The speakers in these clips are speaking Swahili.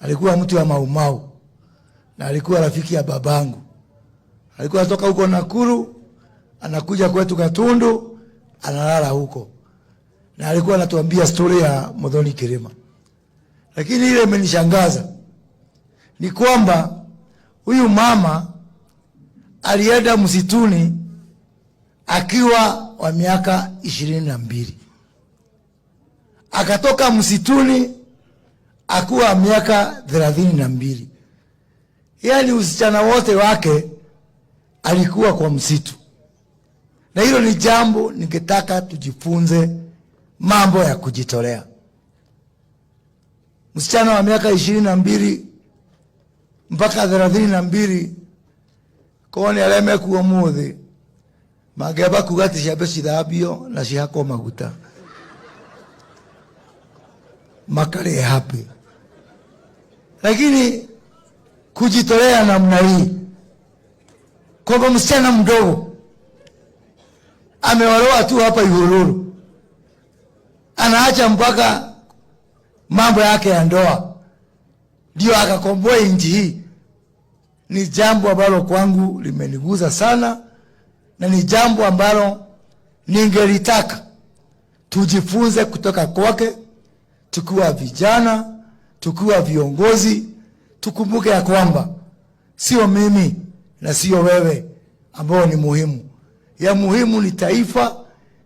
alikuwa mtu wa Mau Mau na alikuwa rafiki ya babangu. Alikuwa toka huko Nakuru, anakuja kwetu Gatundu, analala huko. Na alikuwa anatuambia story ya Muthoni Kirima. Lakini ile imenishangaza ni kwamba huyu mama alienda msituni akiwa wa miaka 22. Akatoka msituni akiwa miaka 32. Yaani usichana wote wake alikuwa kwa msitu. Na hilo ni jambo ningetaka tujifunze, mambo ya kujitolea. Msichana wa miaka 22 mpaka 32 kone aleme kuwa muthi mageba kugati shabe shidhabio na shihako maguta makale happy. Lakini kujitolea namna hii kwa msichana mdogo ameolewa tu hapa Ihururu, anaacha mpaka mambo yake ya ndoa ndio akakomboa nchi hii, ni jambo ambalo kwangu limeniguza sana, na ni jambo ambalo ningelitaka tujifunze kutoka kwake, tukiwa vijana, tukiwa viongozi. Tukumbuke ya kwamba sio mimi na sio wewe ambao ni muhimu. Ya muhimu ni taifa,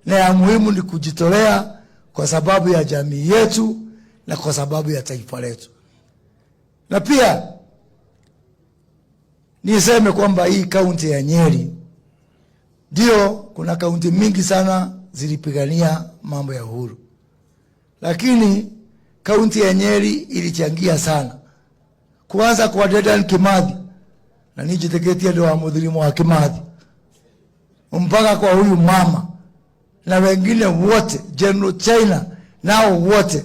na ya muhimu ni kujitolea kwa sababu ya jamii yetu na kwa sababu ya taifa letu. Na pia niseme kwamba hii kaunti ya Nyeri, ndio kuna kaunti mingi sana zilipigania mambo ya uhuru, lakini kaunti ya Nyeri ilichangia sana, kuanza kwa Dedan Kimathi na nijiteketia ndio wa mudhilimu wa Kimathi, mpaka kwa huyu mama na wengine wote, General China nao wote.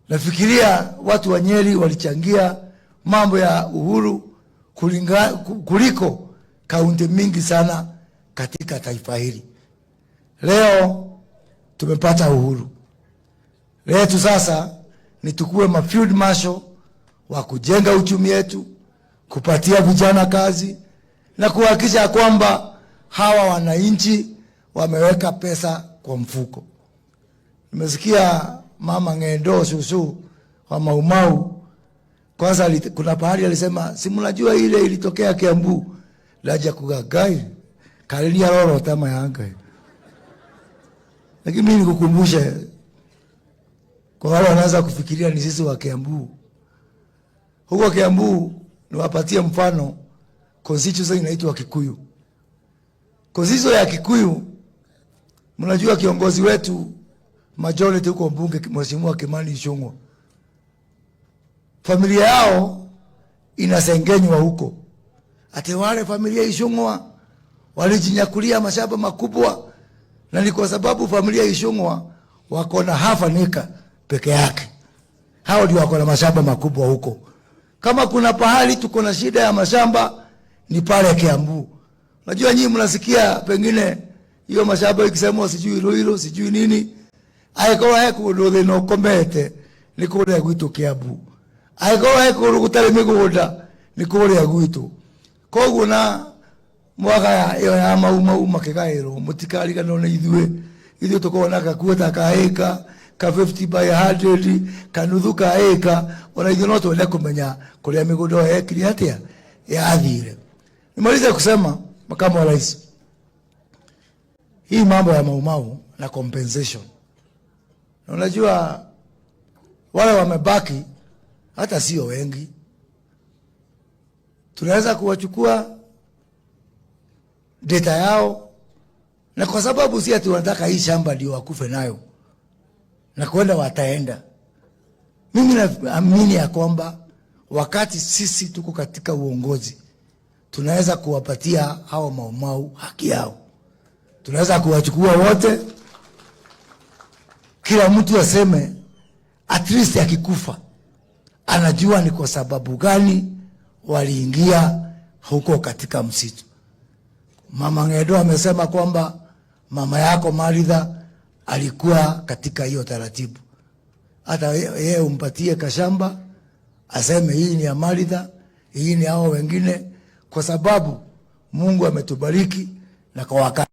Nafikiria watu wa Nyeri walichangia mambo ya uhuru kuliko kaunti mingi sana katika taifa hili. Leo tumepata uhuru. Letu sasa ni tukue mafield marshal wa kujenga uchumi wetu, kupatia vijana kazi na kuhakikisha kwamba hawa wananchi wameweka pesa kwa mfuko. Nimesikia mama Ng'endo Susu wa Mau Mau, kwanza kuna pahali alisema si mnajua ile ilitokea Kiambu laja kugagai kalinia roro tama yanga. Lakini mimi nikukumbushe kwa wale wanaanza kufikiria ni sisi wa Kiambu. Huko Kiambu niwapatie mfano, constituency inaitwa Kikuyu. Constituency ya Kikuyu, mnajua kiongozi wetu majority huko mbunge Mheshimiwa Kimani Ichung'wah, familia yao inasengenywa huko. Ati wale familia Ichung'wah walijinyakulia mashamba makubwa, na ni kwa sababu familia Ichung'wah wako na half an acre peke yake. Hao ndio wako na mashamba makubwa huko. Kama kuna pahali tuko na shida ya mashamba ni pale Kiambu. Unajua nyinyi mnasikia pengine hiyo mashamba ikisemwa sijui Ruiru sijui nini, aikoa heku ndo no komete ni kule gwitu Kiambu. Aikoa heku gutare migunda ni kule gwitu. Koguo na mwaga iyo ya Mau Mau makigairo mutikari kana na ithuĩ tukona gakuota kaeka ka 50 by 100 kanuthu kaeka, ona ithuĩ no twende kumenya kuria migunda yekiri atia yathire. Nimaliza kusema makamu wa rais, hii mambo ya Mau Mau na compensation, na unajua wale wamebaki hata sio wengi, tunaweza kuwachukua data yao, na kwa sababu si ati wanataka hii shamba ndio wakufe nayo na kwenda wataenda. Mimi naamini ya kwamba wakati sisi tuko katika uongozi, tunaweza kuwapatia hao Mau Mau haki yao. Tunaweza kuwachukua wote, kila mtu aseme at least akikufa anajua ni kwa sababu gani waliingia huko katika msitu. Mama Ng'endo amesema kwamba mama yako Maritha alikuwa katika hiyo taratibu. Hata yeye umpatie kashamba aseme hii ni ya Maritha, hii ni hao wengine, kwa sababu Mungu ametubariki na kwa wakati